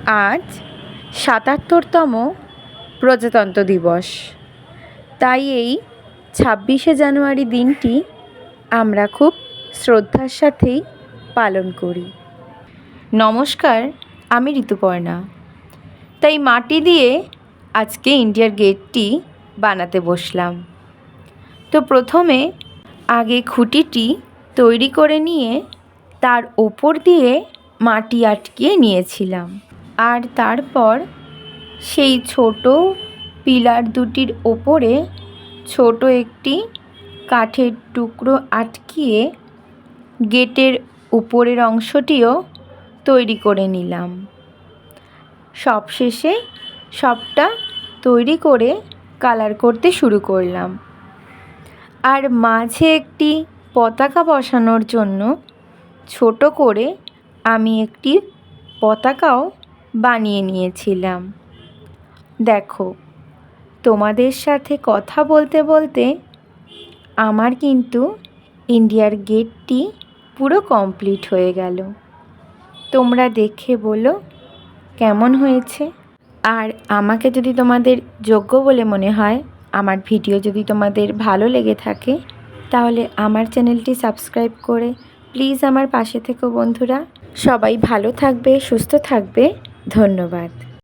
আজ ৭৭তম প্রজাতন্ত্র দিবস। তাই এই ২৬শে জানুয়ারি দিনটি আমরা খুব শ্রদ্ধার সাথেই পালন করি। নমস্কার, আমি ঋতুপর্ণা। তাই মাটি দিয়ে আজকে ইন্ডিয়ার গেটটি বানাতে বসলাম। তো প্রথমে আগে খুঁটিটি তৈরি করে নিয়ে তার ওপর দিয়ে মাটি আটকিয়ে নিয়েছিলাম, আর তারপর সেই ছোট পিলার দুটির ওপরে ছোট একটি কাঠের টুকরো আটকিয়ে গেটের উপরের অংশটিও তৈরি করে নিলাম। সবশেষে সবটা তৈরি করে কালার করতে শুরু করলাম। আর মাঝে একটি পতাকা বসানোর জন্য ছোট করে আমি একটি পতাকাও বানিয়ে নিয়েছিলাম। দেখো, তোমাদের সাথে কথা বলতে বলতে আমার কিন্তু ইন্ডিয়ার গেটটি পুরো কমপ্লিট হয়ে গেল। তোমরা দেখে বলো কেমন হয়েছে। আর আমাকে যদি তোমাদের যোগ্য বলে মনে হয়, আমার ভিডিও যদি তোমাদের ভালো লেগে থাকে, তাহলে আমার চ্যানেলটি সাবস্ক্রাইব করে প্লিজ আমার পাশে থেকো বন্ধুরা। সবাই ভালো থাকবে, সুস্থ থাকবে। ধন্যবাদ।